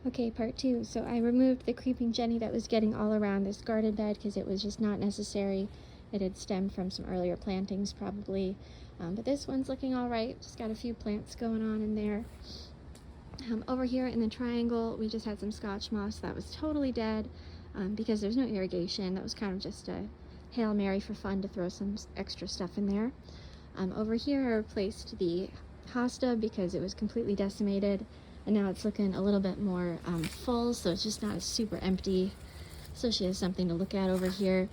Okay, part two. So I removed the creeping Jenny that was getting all around this garden bed because it was just not necessary. It had stemmed from some earlier plantings probably. But this one's looking all right. Just got a few plants going on in there. Over here in the triangle, we just had some Scotch moss that was totally dead because there's no irrigation. That was kind of just a Hail Mary for fun to throw some extra stuff in there. Over here I replaced the hosta because it was completely decimated. And now it's looking a little bit more full, so it's just not super empty. So she has something to look at over here.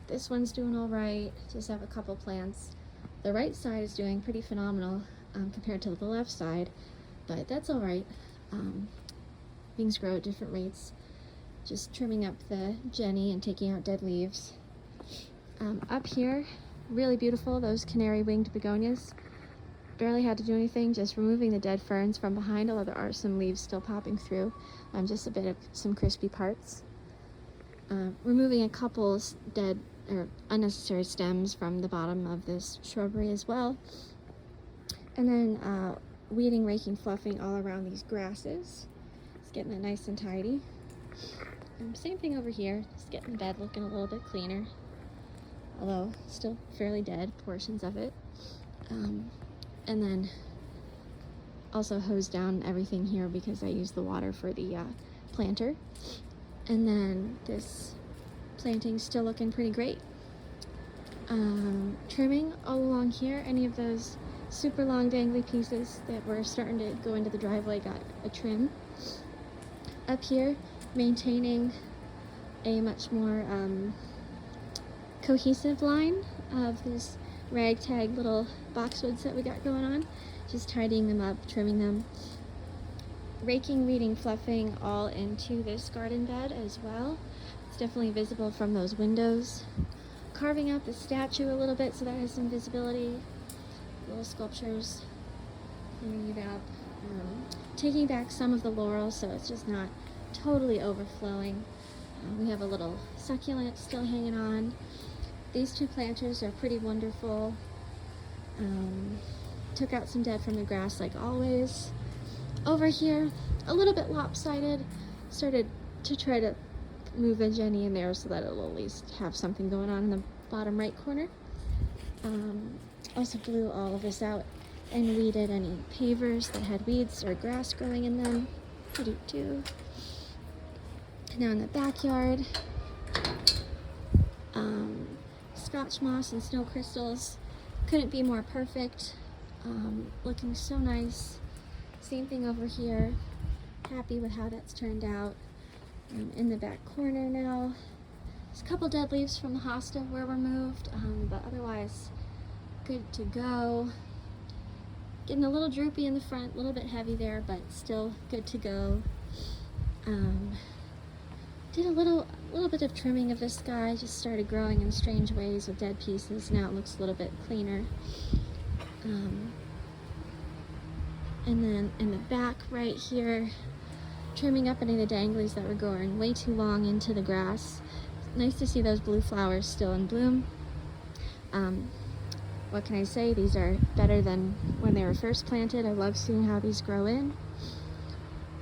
This one's doing all right. Just have a couple plants. The right side is doing pretty phenomenal compared to the left side, but that's all right. Things grow at different rates. Just trimming up the Jenny and taking out dead leaves. Up here, really beautiful, those canary winged begonias. Barely had to do anything, just removing the dead ferns from behind, although there are some leaves still popping through. Just a bit of some crispy parts. Removing a couple dead or unnecessary stems from the bottom of this shrubbery as well. And then weeding, raking, fluffing all around these grasses. Just getting it nice and tidy. Same thing over here, just getting the bed looking a little bit cleaner. Although still fairly dead portions of it. And then also hose down everything here because I use the water for the planter. And then this planting's still looking pretty great. Trimming all along here, any of those super long dangly pieces that were starting to go into the driveway got a trim. Up here, maintaining a much more cohesive line of this ragtag little boxwoods that we got going on. Just tidying them up, trimming them. Raking, weeding, fluffing all into this garden bed as well. It's definitely visible from those windows. Carving out the statue a little bit so that has some visibility. Little sculptures. Cleaning it up. Taking back some of the laurel so it's just not totally overflowing. We have a little succulent still hanging on. These two planters are pretty wonderful. Took out some dead from the grass like always. Over here, a little bit lopsided. Started to try to move a Jenny in there so that it'll at least have something going on in the bottom right corner. Also blew all of this out and weeded any pavers that had weeds or grass growing in them. Now in the backyard, Scotch moss and snow crystals couldn't be more perfect. Looking so nice. Same thing over here. Happy with how that's turned out. In the back corner now, there's a couple dead leaves from the hosta were removed, but otherwise good to go. Getting a little droopy in the front, a little bit heavy there, but still good to go. Did a little bit of trimming of this guy, just started growing in strange ways with dead pieces. Now it looks a little bit cleaner. And then in the back right here, trimming up any of the danglies that were growing way too long into the grass. Nice to see those blue flowers still in bloom. What can I say? These are better than when they were first planted. I love seeing how these grow in.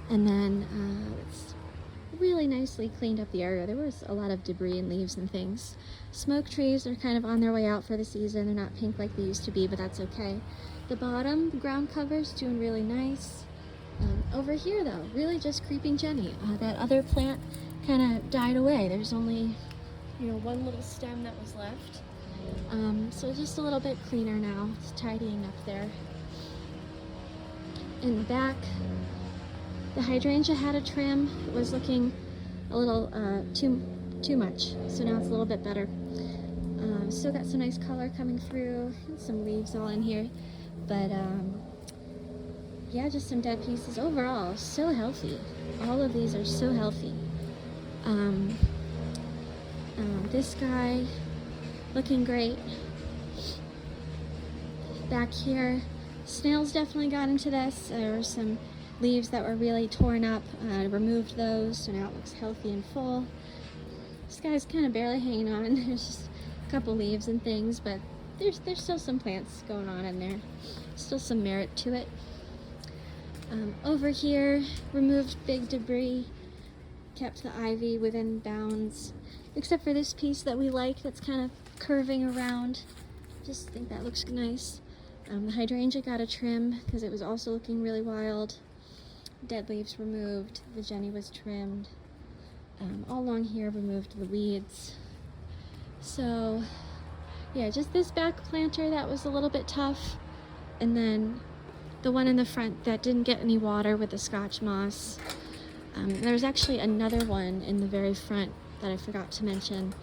And then it's really nicely cleaned up the area. There was a lot of debris and leaves and things. Smoke trees are kind of on their way out for the season. They're not pink like they used to be, but that's okay. The bottom, the ground cover's doing really nice. Over here though, really just creeping Jenny. That other plant kind of died away. There's only, one little stem that was left. So just a little bit cleaner now. It's tidying up there. In the back, the hydrangea had a trim. It was looking a little too much, so now it's a little bit better. Still got some nice color coming through, and some leaves all in here, but yeah, just some dead pieces. Overall, so healthy. All of these are so healthy. This guy looking great. Back here, snails definitely got into this. There were some leaves that were really torn up. I removed those, so now it looks healthy and full. This guy's kind of barely hanging on. There's just a couple leaves and things, but there's still some plants going on in there. Still some merit to it. Over here, removed big debris, kept the ivy within bounds, except for this piece that we like that's kind of curving around. Just think that looks nice. The hydrangea got a trim because it was also looking really wild. Dead leaves removed, the Jenny was trimmed. All along here removed the weeds. So yeah, just this back planter that was a little bit tough, and then the one in the front that didn't get any water with the Scotch moss. There was actually another one in the very front that I forgot to mention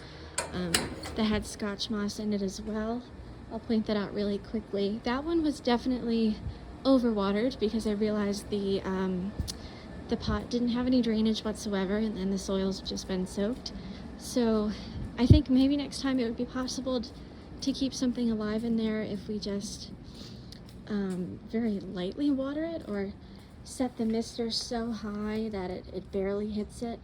that had Scotch moss in it as well. I'll point that out really quickly. That one was definitely overwatered because I realized the pot didn't have any drainage whatsoever, and then the soil's just been soaked. So I think maybe next time it would be possible to keep something alive in there if we just very lightly water it, or set the mister so high that it barely hits it.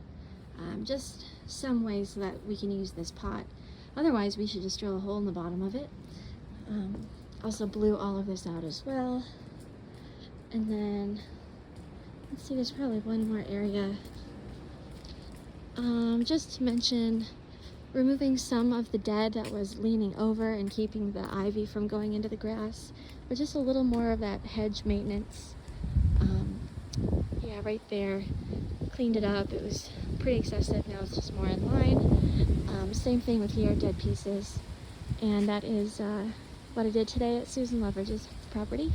Just some ways so that we can use this pot. Otherwise, we should just drill a hole in the bottom of it. Also blew all of this out as well. And then, let's see, there's probably one more area. Just to mention, removing some of the dead that was leaning over and keeping the ivy from going into the grass, but just a little more of that hedge maintenance. Yeah, right there, cleaned it up. It was pretty excessive. Now it's just more in line. Same thing with here, dead pieces. And that is what I did today at Susan Loveridge's property.